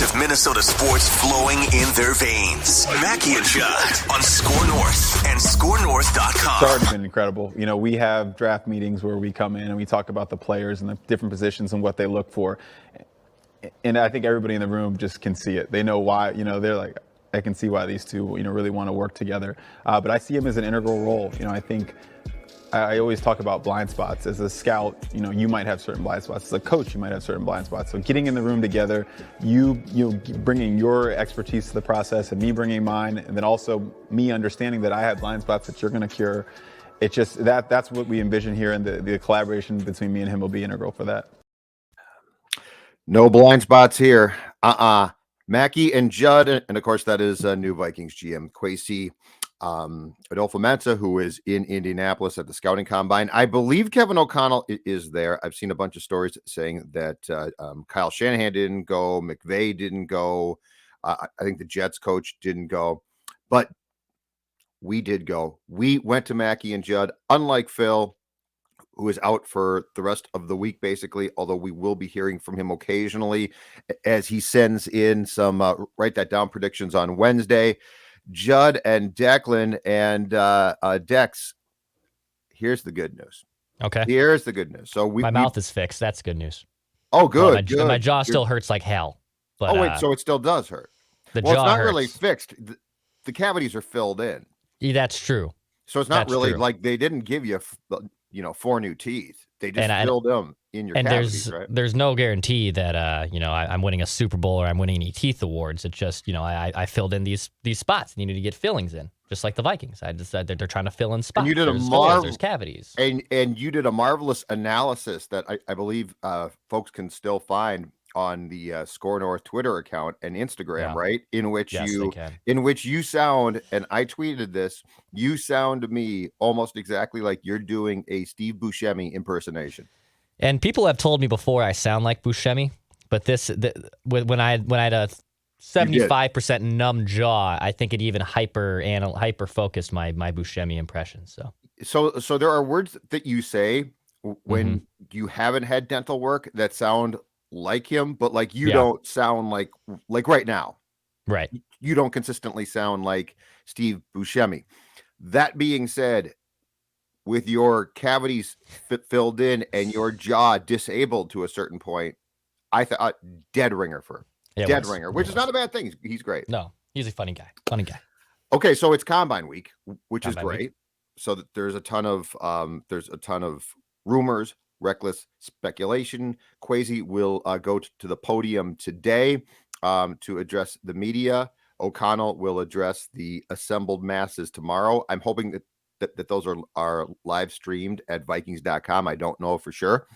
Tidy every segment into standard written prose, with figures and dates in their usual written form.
with Minnesota sports flowing in their veins. Mackie and Judd on SKOR North and SKORNorth.com. It's already been incredible. You know, we have draft meetings where we come in and we talk about the players and the different positions and what they look for. And I think everybody in the room just can see it. They know why, you know, they're like, I can see why these two, you know, really want to work together. But I see him as an integral role. You know, I think I always talk about blind spots. As a scout, you know, you might have certain blind spots. As a coach, you might have certain blind spots. So getting in the room together, you bringing your expertise to the process and me bringing mine, and then also me understanding that I have blind spots that you're going to cure. It's just that's what we envision here, and the collaboration between me and him will be integral for that. No blind spots here. Mackie and Judd, and of course that is new Vikings GM Kwesi Adolfo-Mensa, who is in Indianapolis at the scouting combine. I believe Kevin O'Connell is there. I've seen a bunch of stories saying that Kyle Shanahan didn't go, McVay didn't go. I think the Jets coach didn't go, but we did go. We went to Mackie and Judd, unlike Phil, who is out for the rest of the week, basically, although we will be hearing from him occasionally as he sends in some write that down predictions on Wednesday. Judd and Declan and Dex, here's the good news. Okay. Here's the good news. So my mouth is fixed. That's good news. Oh, good. Well, good. My jaw still hurts like hell. But, wait, so it still does hurt. The well, jaw it's not hurts. really fixed. The cavities are filled in. Yeah, that's true. So it's not That's really true. like they didn't give you, 4 new teeth. They just filled them in your cavities, right? There's no guarantee that I'm winning a Super Bowl or I'm winning any teeth awards. It's just I filled in these spots. Needed to get fillings in, just like the Vikings. I decided that they're trying to fill in spots. And you did there's cavities. And you did a marvelous analysis that I believe folks can still find on the SKOR North Twitter account and Instagram, right? In which you sound, and I tweeted this, you sound to me almost exactly like you're doing a Steve Buscemi impersonation. And people have told me before I sound like Buscemi, but when I had a 75% numb jaw, I think it even hyper focused my Buscemi impression. So there are words that you say when you haven't had dental work that sound like him, but like you don't sound like right now. Right. You don't consistently sound like Steve Buscemi. That being said, with your cavities filled in and your jaw disabled to a certain point, I thought dead ringer, which is not a bad thing. He's great. No, he's a funny guy. Okay, so it's Combine Week, which is great. So that there's a ton of rumors, reckless speculation. Kwesi will go to the podium today to address the media. O'Connell will address the assembled masses tomorrow. I'm hoping that those are live streamed at Vikings.com. I don't know for sure.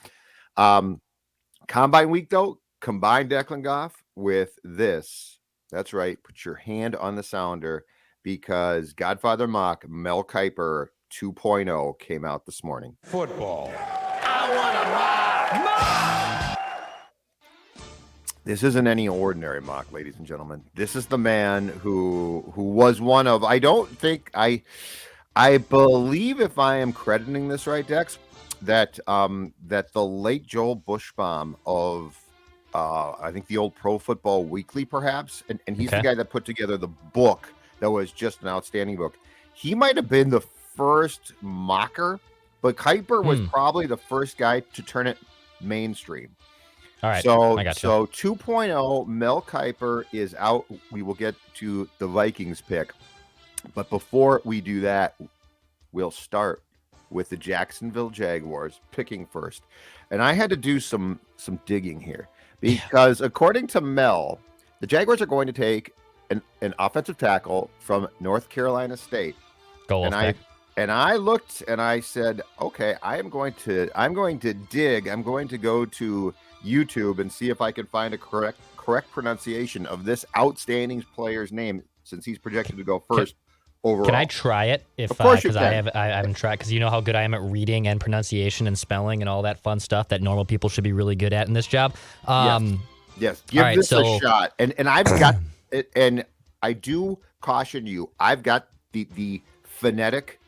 Combine Week, though, combine Declan Goff with this. That's right. Put your hand on the sounder because Godfather Mock, Mel Kiper 2.0 came out this morning. Football. This isn't any ordinary mock, ladies and gentlemen. This is the man who was one of, I believe, if I am crediting this right, Dex, that the late Joel Bushbaum of I think the old Pro Football Weekly, perhaps, and he's the guy that put together the book that was just an outstanding book. He might have been the first mocker, but Kiper was probably the first guy to turn it mainstream. All right. So, I got you. So 2.0, Mel Kiper is out. We will get to the Vikings pick. But before we do that, we'll start with the Jacksonville Jaguars picking first. And I had to do some digging here because according to Mel, the Jaguars are going to take an offensive tackle from North Carolina State. And I looked and I said, okay, I'm going to dig. I'm going to go to YouTube and see if I can find a correct pronunciation of this outstanding player's name, since he's projected to go first overall. Can I try it? Of course you can. I haven't tried, because you know how good I am at reading and pronunciation and spelling and all that fun stuff that normal people should be really good at in this job. Yes. Give this a shot. And I've got it, and I do caution you. I've got the phonetic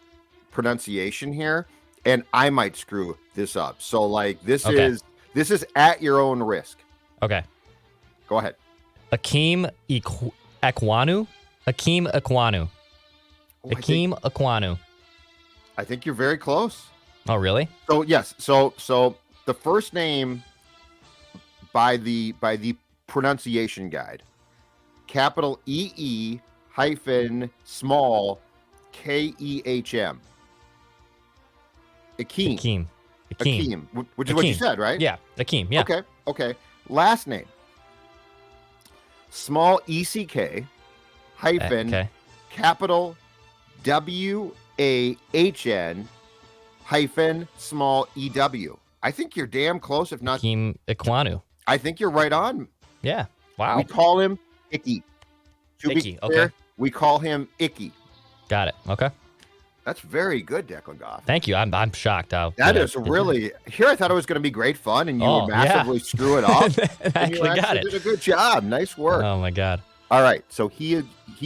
pronunciation here, and I might screw this up. So like this is at your own risk. Okay. Go ahead. Akeem Ekwonu. Akeem Ekwonu. Akeem Ekwonu. I think you're very close. Oh, really? So yes, so the first name by the pronunciation guide, capital EE hyphen small KEHM. Akeem. Akeem, which is what you said, right? Yeah, Akeem. Yeah. Okay. Last name, small ECK hyphen capital WAHN hyphen small EW. I think you're damn close, if not. Akeem Ekwonu. I think you're right on. Yeah. Wow. We call him Icky. Icky. Okay. We call him Icky. Got it. Okay. That's very good, Declan Goff. Thank you. I'm shocked. That is really. Here, I thought it was going to be great fun, and you would massively screw it up. And you actually did a good job. Nice work. Oh my God. All right, so he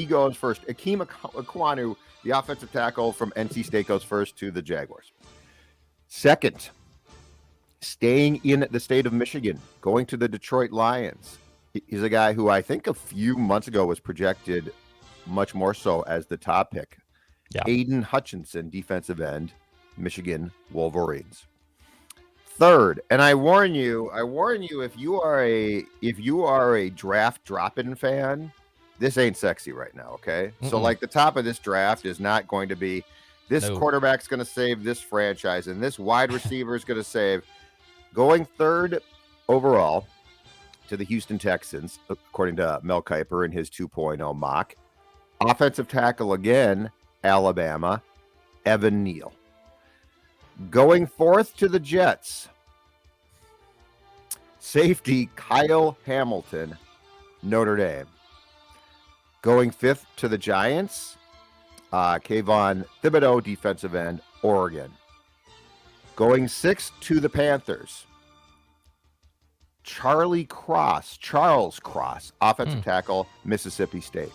goes first. Akeem Ekwonu, the offensive tackle from NC State, goes first to the Jaguars. Second, staying in the state of Michigan, going to the Detroit Lions. He's a guy who I think a few months ago was projected much more so as the top pick. Yeah. Aiden Hutchinson, defensive end, Michigan Wolverines. Third, and I warn you, if you are a draft drop-in fan, this ain't sexy right now, okay? Mm-mm. So like the top of this draft is not going to be this quarterback's going to save this franchise and this wide receiver is going to save. Going third overall to the Houston Texans, according to Mel Kiper in his 2.0 mock. Offensive tackle again, Alabama, Evan Neal. Going fourth to the Jets, safety Kyle Hamilton, Notre Dame. Going fifth to the Giants, Kayvon Thibodeau, defensive end, Oregon. Going sixth to the Panthers, Charles Cross, offensive tackle, Mississippi State.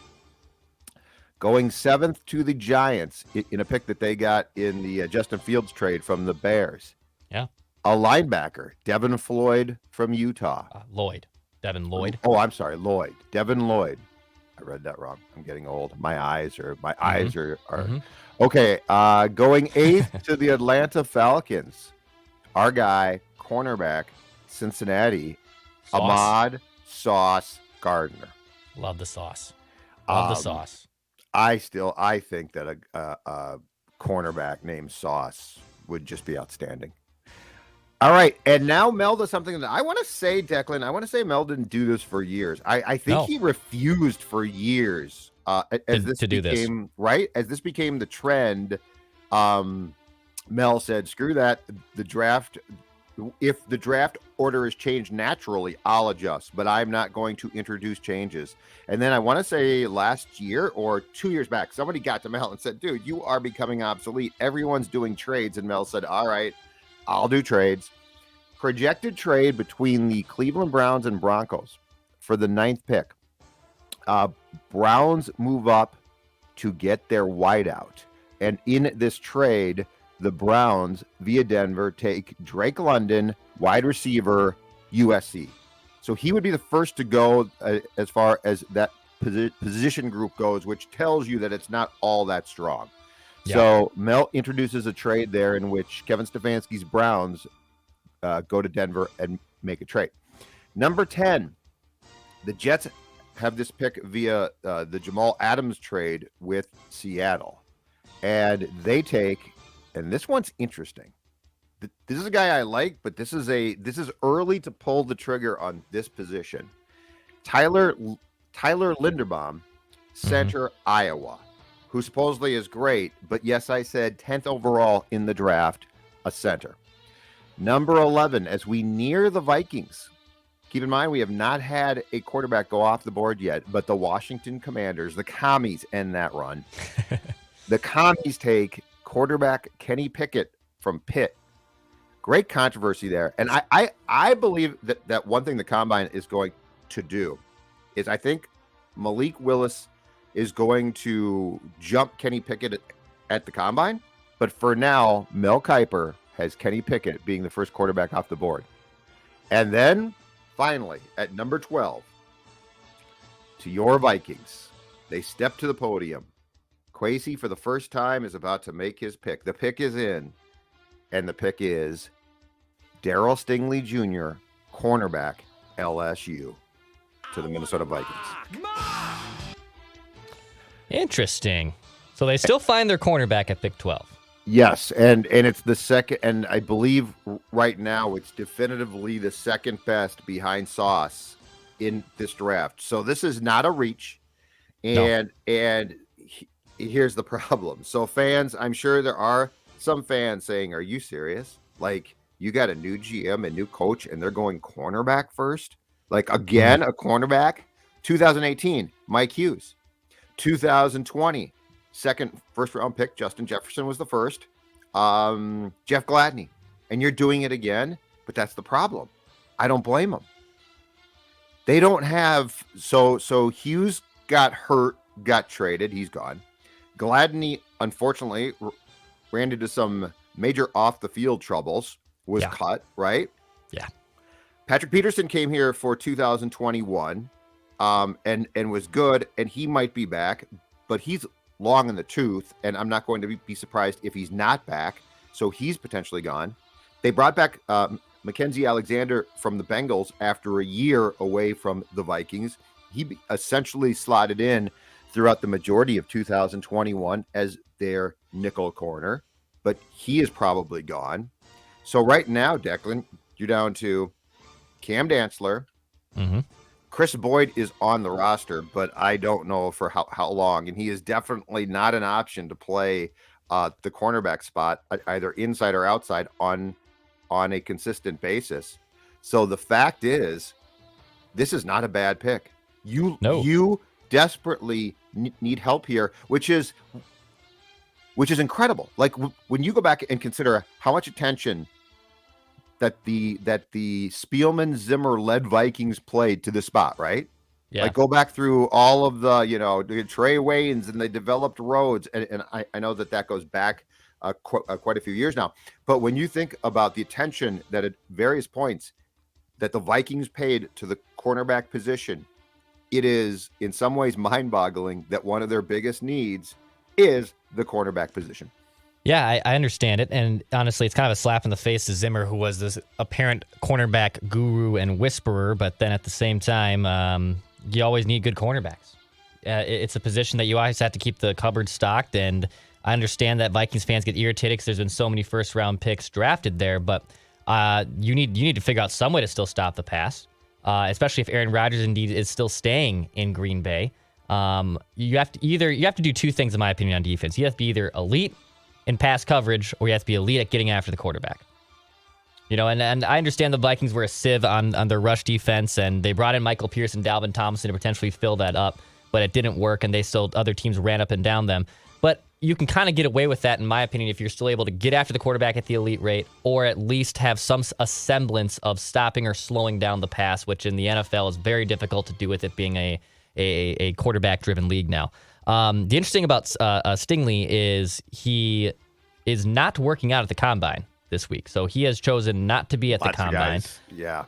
Going seventh to the Giants in a pick that they got in the Justin Fields trade from the Bears. Yeah. A linebacker, Devon Floyd from Utah. Devon Lloyd. Oh, I'm sorry, Lloyd. Devon Lloyd. I read that wrong. I'm getting old. My eyes are okay. Going eighth to the Atlanta Falcons. Our guy, cornerback, Cincinnati, Ahmad Sauce Gardner. Love the sauce. Love the sauce. I think that a cornerback named Sauce would just be outstanding. All right, and now Mel does something that I want to say, Declan. I want to say Mel didn't do this for years. I think he refused for years as this became the trend. Mel said, "Screw that. The draft. If the draft order is changed naturally, I'll adjust, but I'm not going to introduce changes." And then I want to say last year or 2 years back, somebody got to Mel and said, "Dude, you are becoming obsolete. Everyone's doing trades." And Mel said, "All right, I'll do trades." Projected trade between the Cleveland Browns and Broncos for the 9th pick. Browns move up to get their wideout. And in this trade, the Browns, via Denver, take Drake London, wide receiver, USC. So he would be the first to go as far as that position group goes, which tells you that it's not all that strong. Yeah. So Mel introduces a trade there in which Kevin Stefanski's Browns go to Denver and make a trade. Number 10, the Jets have this pick via the Jamal Adams trade with Seattle. And they take, and this one's interesting. This is a guy I like, but this is early to pull the trigger on this position. Tyler Linderbaum, center, Iowa, who supposedly is great, but yes, I said 10th overall in the draft, a center. Number 11, as we near the Vikings, keep in mind we have not had a quarterback go off the board yet, but the Washington Commanders, the Commies, end that run. The Commies take quarterback Kenny Pickett from Pitt. Great controversy there. And I believe that one thing the Combine is going to do is I think Malik Willis is going to jump Kenny Pickett at the Combine. But for now, Mel Kiper has Kenny Pickett being the first quarterback off the board. And then, finally, at number 12, to your Vikings. They step to the podium. Kwesi, for the first time, is about to make his pick. The pick is in, and the pick is Derek Stingley Jr., cornerback, LSU, to the Minnesota Vikings. Interesting. So they still find their cornerback at pick 12. Yes, and it's the second, and I believe right now it's definitively the second best behind Sauce in this draft. So this is not a reach, and here's the problem. So fans, I'm sure there are some fans saying, "Are you serious? Like you got a new GM, a new coach, and they're going cornerback first? Like again, a cornerback?" 2018, Mike Hughes. 2020. First round pick, Justin Jefferson was the first. Jeff Gladney. And you're doing it again, but that's the problem. I don't blame them. They don't have so Hughes got hurt, got traded, he's gone. Gladney, unfortunately, ran into some major off the field troubles, was cut, right? Yeah. Patrick Peterson came here for 2021, and was good, and he might be back, but he's long in the tooth, and I'm not going to be surprised if he's not back. So he's potentially gone. They brought back Mackenzie Alexander from the Bengals after a year away from the Vikings. He essentially slotted in throughout the majority of 2021 as their nickel corner, but he is probably gone. So right now, Declan, you're down to Cam Dantzler. Mm-hmm. Chris Boyd is on the roster, but I don't know for how long. And he is definitely not an option to play the cornerback spot, either inside or outside, on a consistent basis. So the fact is, this is not a bad pick. You desperately need help here, which is incredible. Like when you go back and consider how much attention that the Spielman-Zimmer led Vikings played to the spot, right? Yeah. Like go back through all of the Trey Waynes, and they developed Rhodes, and I know that goes back quite a few years now. But when you think about the attention that at various points that the Vikings paid to the cornerback position, it is in some ways mind-boggling that one of their biggest needs is the cornerback position. Yeah, I understand it. And honestly, it's kind of a slap in the face to Zimmer, who was this apparent cornerback guru and whisperer. But then at the same time, you always need good cornerbacks. It's a position that you always have to keep the cupboard stocked. And I understand that Vikings fans get irritated because there's been so many first-round picks drafted there. But you need to figure out some way to still stop the pass, especially if Aaron Rodgers indeed is still staying in Green Bay. You have to do two things, in my opinion, on defense. You have to be either elite in pass coverage, or you have to be elite at getting after the quarterback. And I understand the Vikings were a sieve on their rush defense, and they brought in Michael Pierce and Dalvin Tomlinson to potentially fill that up, but it didn't work, and other teams ran up and down them. But you can kind of get away with that, in my opinion, if you're still able to get after the quarterback at the elite rate, or at least have a semblance of stopping or slowing down the pass, which in the NFL is very difficult to do with it being a quarterback-driven league now. The interesting about Stingley is he is not working out at the combine this week. So he has chosen not to be at the combine. Yeah.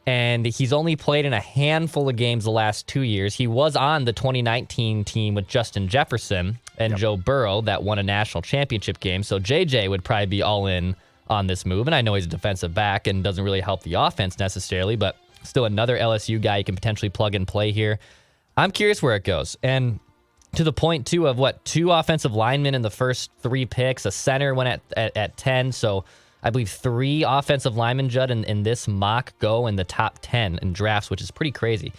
And he's only played in a handful of games the last 2 years. He was on the 2019 team with Justin Jefferson and Joe Burrow that won a national championship game. So JJ would probably be all in on this move. And I know he's a defensive back and doesn't really help the offense necessarily, but still another LSU guy you can potentially plug and play here. I'm curious where it goes. And to the point, too, of two offensive linemen in the first 3 picks, a center went at 10. So I believe 3 offensive linemen, Judd, in this mock go in the top 10 in drafts, which is pretty crazy.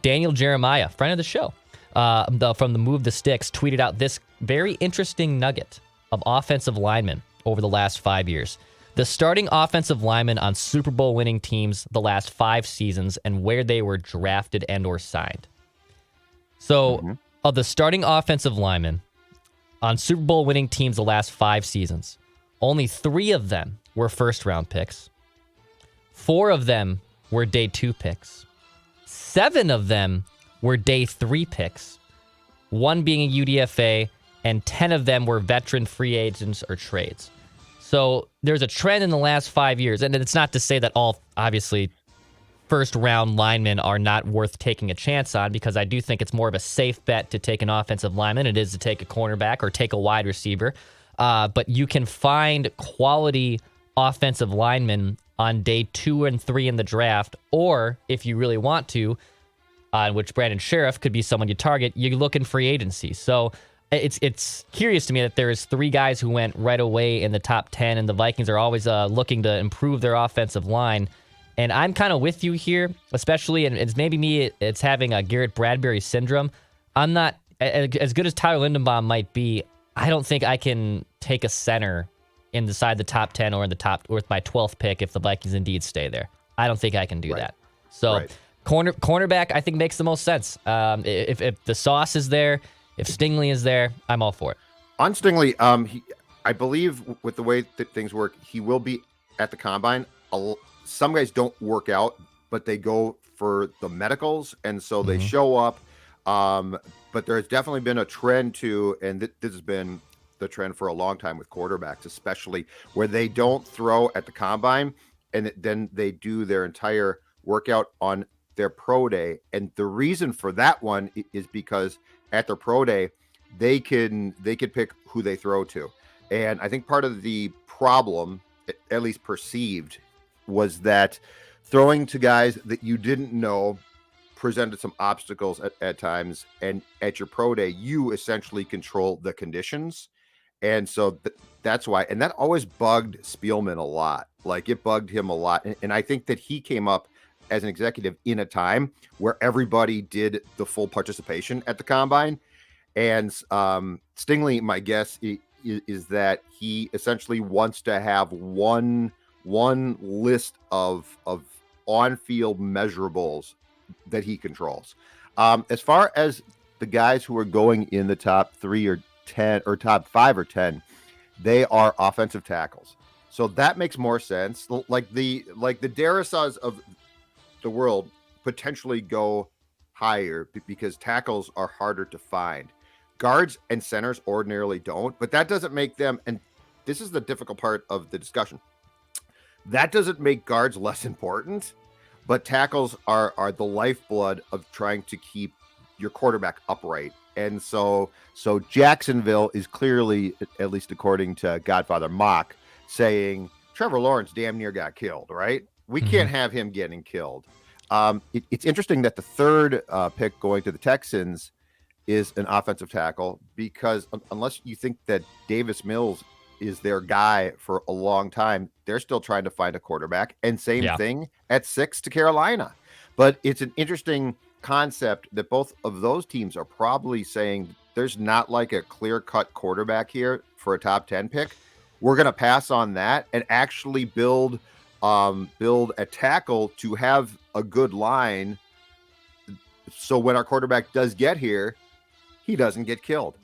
Daniel Jeremiah, friend of the show, from the Move the Sticks, tweeted out this very interesting nugget of offensive linemen over the last 5 years. The starting offensive linemen on Super Bowl winning teams the last 5 seasons and where they were drafted and or signed. So of the starting offensive linemen on Super Bowl winning teams the last 5 seasons, only 3 of them were first-round picks. 4 of them were day 2 picks. 7 of them were day 3 picks, 1 being a UDFA, and 10 of them were veteran free agents or trades. So there's a trend in the last 5 years, and it's not to say that all, obviously, first round linemen are not worth taking a chance on, because I do think it's more of a safe bet to take an offensive lineman it is to take a cornerback or take a wide receiver. But you can find quality offensive linemen on day 2 and 3 in the draft, or if you really want to, which Brandon Sheriff could be someone you target, you look in free agency. So it's curious to me that there's 3 guys who went right away in the top 10, and the Vikings are always looking to improve their offensive line. And I'm kind of with you here, especially, and it's maybe me, it's having a Garrett Bradbury syndrome. I'm not, as good as Tyler Lindenbaum might be, I don't think I can take a center inside the top 10 or in the top, or with my 12th pick if the Vikings indeed stay there. I don't think I can do that. So cornerback, I think, makes the most sense. If the sauce is there, if Stingley is there, I'm all for it. On Stingley, I believe with the way that things work, he will be at the combine. Some guys don't work out, but they go for the medicals, and so they show up. But there's definitely been a trend to, and this has been the trend for a long time with quarterbacks, especially where they don't throw at the combine, and then they do their entire workout on their pro day. And the reason for that one is because at their pro day, they could pick who they throw to. And I think part of the problem, at least perceived, was that throwing to guys that you didn't know presented some obstacles at times. And at your pro day, you essentially control the conditions. And so that's why. And that always bugged Spielman a lot. Like, it bugged him a lot. And I think that he came up as an executive in a time where everybody did the full participation at the combine. And Stingley, my guess is that he essentially wants to have one list of on-field measurables that he controls. As far as the guys who are going in the top 3 or 10 or top 5 or 10, they are offensive tackles. So that makes more sense. Like the Darisas of the world potentially go higher because tackles are harder to find. Guards and centers ordinarily don't, but that doesn't make them, and this is the difficult part of the discussion, that doesn't make guards less important, but tackles are the lifeblood of trying to keep your quarterback upright. And so Jacksonville is clearly, at least according to Godfather Mock, saying Trevor Lawrence damn near got killed, right? We can't have him getting killed. It's interesting that the third pick going to the Texans is an offensive tackle, because unless you think that Davis Mills is their guy for a long time, they're still trying to find a quarterback. And same thing at 6 to Carolina. But it's an interesting concept that both of those teams are probably saying there's not like a clear-cut quarterback here for a top 10 pick. We're going to pass on that and actually build a tackle to have a good line, so when our quarterback does get here, he doesn't get killed.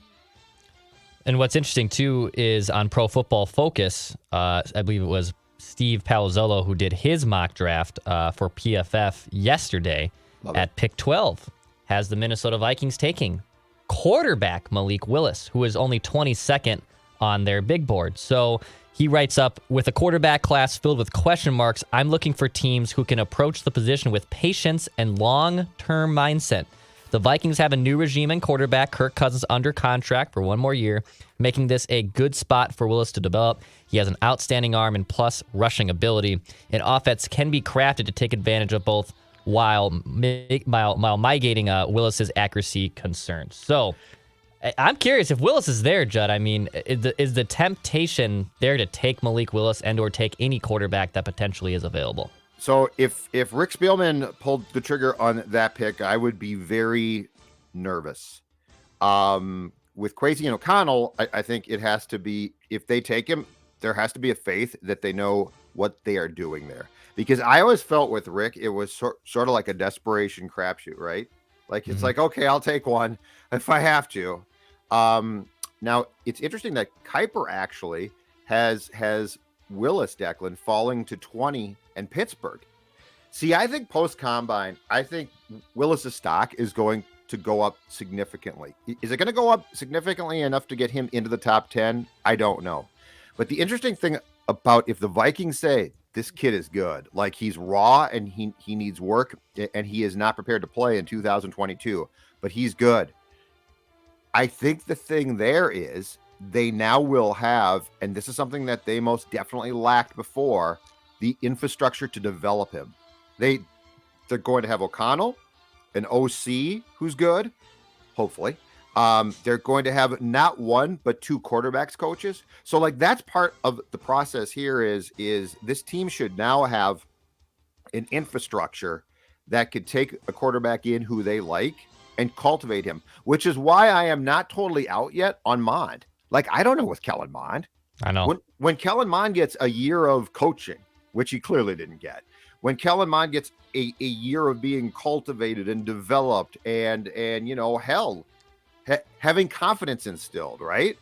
And what's interesting, too, is on Pro Football Focus, I believe it was Steve Palazzolo who did his mock draft for PFF yesterday at pick 12, has the Minnesota Vikings taking quarterback Malik Willis, who is only 22nd on their big board. So he writes up, with a quarterback class filled with question marks, I'm looking for teams who can approach the position with patience and long-term mindset. The Vikings have a new regime and quarterback, Kirk Cousins, under contract for 1 more year, making this a good spot for Willis to develop. He has an outstanding arm and plus rushing ability. An offense can be crafted to take advantage of both while mitigating Willis's accuracy concerns. So I'm curious if Willis is there, Judd. I mean, is the temptation there to take Malik Willis and or take any quarterback that potentially is available? So if Rick Spielman pulled the trigger on that pick, I would be very nervous. With Kwesi and O'Connell, I think it has to be, if they take him, there has to be a faith that they know what they are doing there. Because I always felt with Rick, it was sort of like a desperation crapshoot, right? Like, it's like, okay, I'll take one if I have to. Now, it's interesting that Kiper actually has Willis, Declan, falling to 20 and Pittsburgh. See, I think post-combine, I think Willis's stock is going to go up significantly. Is it going to go up significantly enough to get him into the top 10? I don't know. But the interesting thing about if the Vikings say, this kid is good. Like, he's raw and he needs work, and he is not prepared to play in 2022, but he's good. I think the thing there is they now will have, and this is something that they most definitely lacked before, the infrastructure to develop him. They're going to have O'Connell, an OC who's good, hopefully. They're going to have not one, but two quarterbacks coaches. So, like, that's part of the process here is this team should now have an infrastructure that could take a quarterback in who they like and cultivate him, which is why I am not totally out yet on Mond. Like, I don't know with Kellen Mond. I know. When Kellen Mond gets a year of coaching, which he clearly didn't get, when Kellen Mond gets a year of being cultivated and developed and having confidence instilled, right?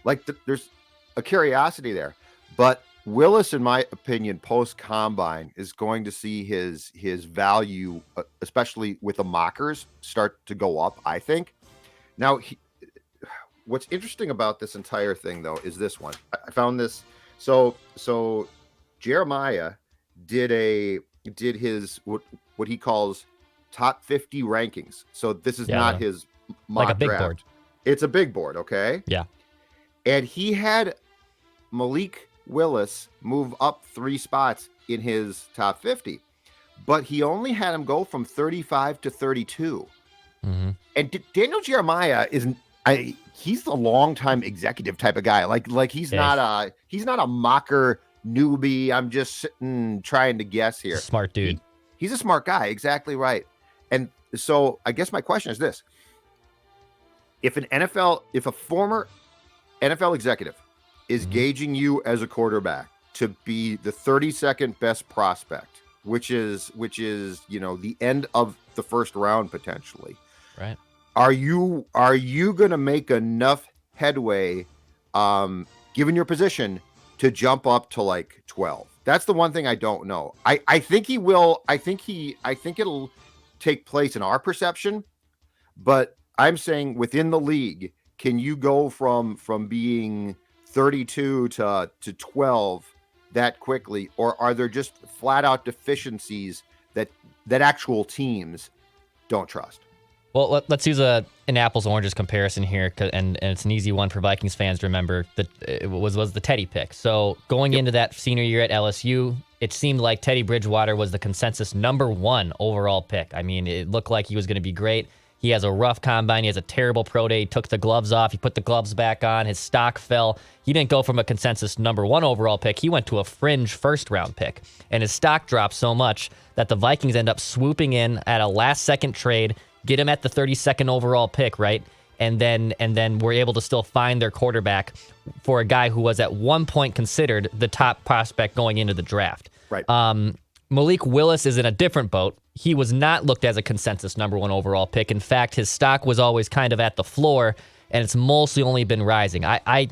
Like, there's a curiosity there. But Willis, in my opinion, post-combine is going to see his value, especially with the mockers, start to go up, I think. Now, what's interesting about this entire thing, though, is this one. I found this. So Jeremiah did his what he calls top 50 rankings. So this is not his mock like a big draft. board. It's a big board, okay? Yeah. And he had Malik Willis move up 3 spots in his top 50, but he only had him go from 35 to 32. Mm-hmm. And Daniel Jeremiah he's the longtime executive type of guy. Like he's not a mocker newbie. I'm just sitting trying to guess here. Smart dude. He's a smart guy. Exactly right. And so I guess my question is this: if a former NFL executive is gauging you as a quarterback to be the 32nd best prospect, which is the end of the first round potentially, right? Are you going to make enough headway, given your position, to jump up to like 12? That's the one thing I don't know. I think he will. I think it'll take place in our perception, but I'm saying within the league, can you go from being 32 to 12 that quickly, or are there just flat out deficiencies that actual teams don't trust? Well, let's use an apples oranges comparison here, and it's an easy one for Vikings fans to remember. That it was the Teddy pick. So going into that senior year at LSU, it seemed like Teddy Bridgewater was the consensus #1 overall pick. I mean, it looked like he was going to be great. He has a rough combine. He has a terrible pro day. He took the gloves off. He put the gloves back on. His stock fell. He didn't go from a consensus #1 overall pick. He went to a fringe first-round pick. And his stock dropped so much that the Vikings end up swooping in at a last-second trade, get him at the 32nd overall pick, right? And then we're able to still find their quarterback for a guy who was at one point considered the top prospect going into the draft. Right. Malik Willis is in a different boat. He was not looked as a consensus #1 overall pick. In fact, his stock was always kind of at the floor, and it's mostly only been rising. I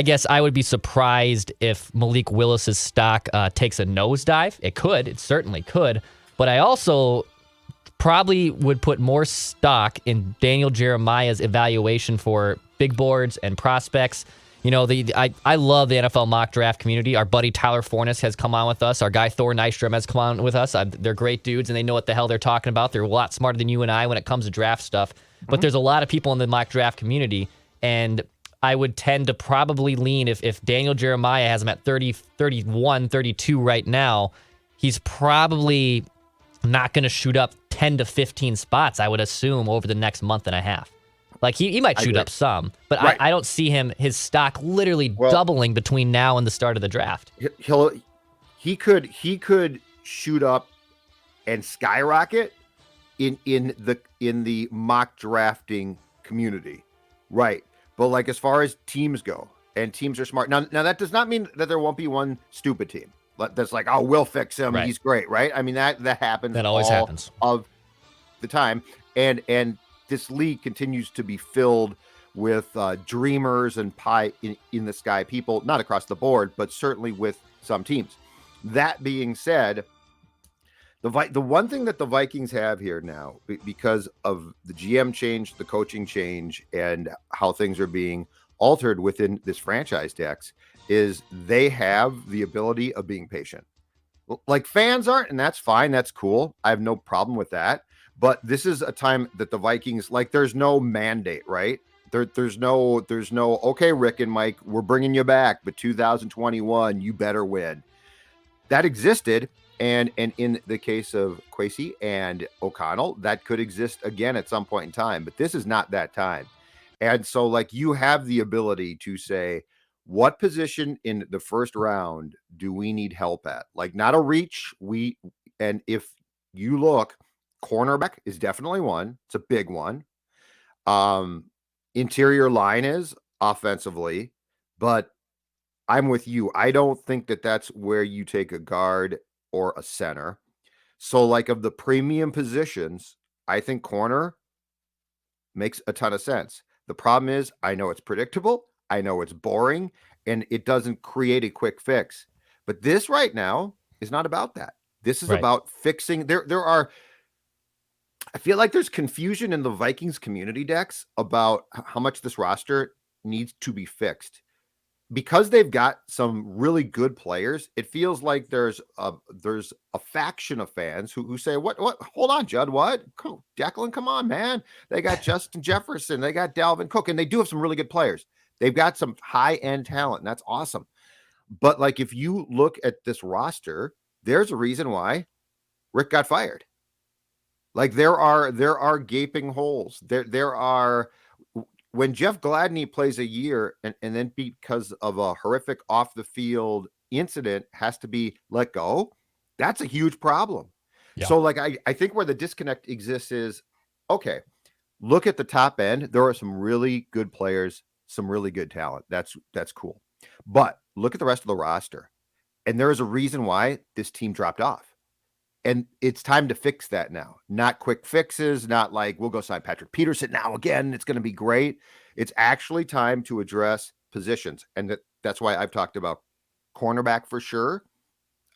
guess I would be surprised if Malik Willis's stock takes a nosedive. It could. It certainly could. But I also probably would put more stock in Daniel Jeremiah's evaluation for big boards and prospects. You know, I love the NFL mock draft community. Our buddy Tyler Fornes has come on with us. Our guy Thor Nystrom has come on with us. They're great dudes, and they know what the hell they're talking about. They're a lot smarter than you and I when it comes to draft stuff. But there's a lot of people in the mock draft community, and I would tend to probably lean, if Daniel Jeremiah has him at 30, 31, 32 right now, he's probably not going to shoot up 10 to 15 spots, I would assume, over the next month and a half. Like, he might shoot up some, but right. I don't see his stock literally doubling between now and the start of the draft. He could shoot up and skyrocket in the mock drafting community. Right. But like, as far as teams go, and teams are smart. Now that does not mean that there won't be one stupid team that's like, oh, we'll fix him. Right. He's great. Right. I mean, that happens. That always happens of the time. And this league continues to be filled with dreamers and pie in the sky people, not across the board, but certainly with some teams. That being said, the one thing that the Vikings have here now, because of the GM change, the coaching change, and how things are being altered within this franchise, Dex, is they have the ability of being patient. Like fans aren't, and that's fine. That's cool. I have no problem with that. But this is a time that the Vikings, like, there's no mandate, right? There's no, okay, Rick and Mike, we're bringing you back, but 2021, you better win. That existed. And in the case of Kwesi and O'Connell, that could exist again at some point in time, but this is not that time. And so, like, you have the ability to say, what position in the first round do we need help at? Like, not a reach. And if you look, cornerback is definitely one. It's a big one. Interior line is offensively, but I'm with you. I don't think that that's where you take a guard or a center. So, like, of the premium positions, I think corner makes a ton of sense. The problem is, I know it's predictable, I know it's boring, and it doesn't create a quick fix. But this right now is not about that. This is about fixing. I feel like there's confusion in the Vikings community decks about how much this roster needs to be fixed. Because they've got some really good players, it feels like there's a faction of fans who say, what, hold on, Judd, what? Declan, come on, man. They got Justin Jefferson, they got Dalvin Cook, and they do have some really good players. They've got some high-end talent, and that's awesome. But, like, if you look at this roster, there's a reason why Rick got fired. Like, there are gaping holes. There are... When Jeff Gladney plays a year and then because of a horrific off the field incident has to be let go, that's a huge problem. Yeah. So, like, I think where the disconnect exists is, okay, look at the top end. There are some really good players, some really good talent. That's cool. But look at the rest of the roster. And there is a reason why this team dropped off. And it's time to fix that now. Not quick fixes, not like we'll go sign Patrick Peterson now again. It's going to be great. It's actually time to address positions. And that's why I've talked about cornerback for sure,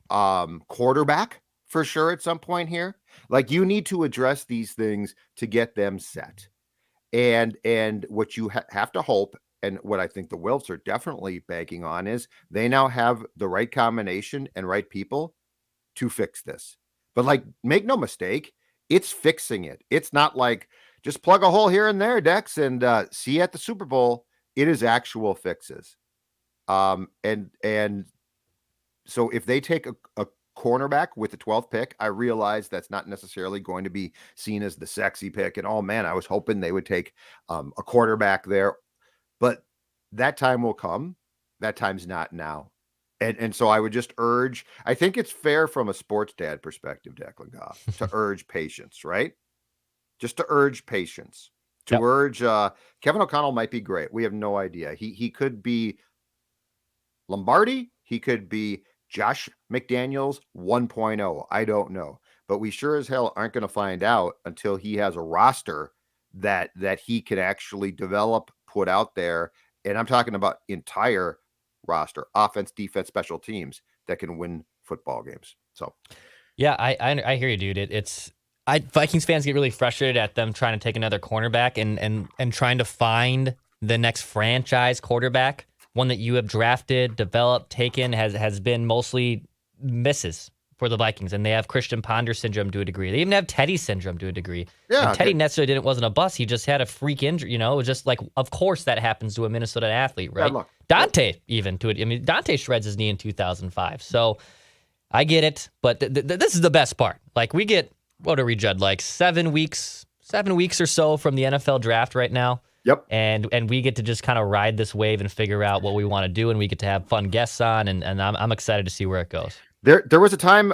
quarterback for sure at some point here. Like, you need to address these things to get them set. And what you have to hope, and what I think the Wilfs are definitely banking on, is they now have the right combination and right people to fix this. But, like, make no mistake, it's fixing it. It's not like just plug a hole here and there, Dex, and see you at the Super Bowl. It is actual fixes. And so if they take a cornerback with the 12th pick, I realize that's not necessarily going to be seen as the sexy pick. And, oh, man, I was hoping they would take a quarterback there. But that time will come. That time's not now. And so I would just urge, I think it's fair from a sports dad perspective, Declan Goff, to urge patience, right? Just to urge patience. To urge, Kevin O'Connell might be great. We have no idea. He could be Lombardi. He could be Josh McDaniels 1.0. I don't know. But we sure as hell aren't going to find out until he has a roster that he can actually develop, put out there. And I'm talking about entire roster, offense, defense, special teams that can win football games. So, yeah, I hear you, dude. Vikings fans get really frustrated at them trying to take another cornerback and trying to find the next franchise quarterback, one that you have drafted, developed, taken, has been mostly misses for the Vikings, and they have Christian Ponder syndrome to a degree. They even have Teddy syndrome to a degree. Yeah, and Teddy necessarily wasn't a bust. He just had a freak injury. You know, it was just like, of course that happens to a Minnesota athlete, right? Yeah, Dante even to it. I mean, Dante shreds his knee in 2005. So I get it, but this is the best part. Like, we get, what are we, Judd? Like 7 weeks or so from the NFL draft right now. Yep. And we get to just kind of ride this wave and figure out what we want to do, and we get to have fun guests on, and I'm excited to see where it goes. There was a time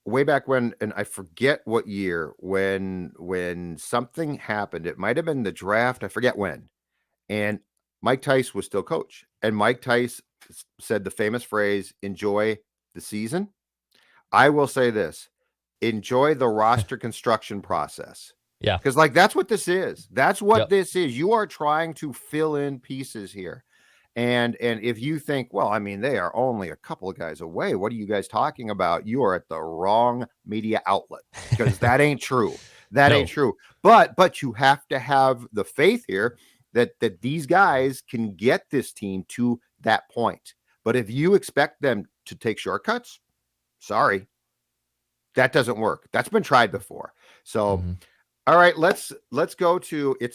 way back when, and I forget what year, when something happened. It might have been the draft. I forget when. And Mike Tice was still coach. And Mike Tice said the famous phrase, enjoy the season. I will say this, enjoy the roster construction process. Yeah. Because, like, that's what this is. That's what this is. You are trying to fill in pieces here. And if you think, well, I mean, they are only a couple of guys away, what are you guys talking about? You are at the wrong media outlet, because that ain't true. That ain't true. But you have to have the faith here that these guys can get this team to that point. But if you expect them to take shortcuts, Sorry. That doesn't work. That's been tried before. So, Mhm. all right, let's go to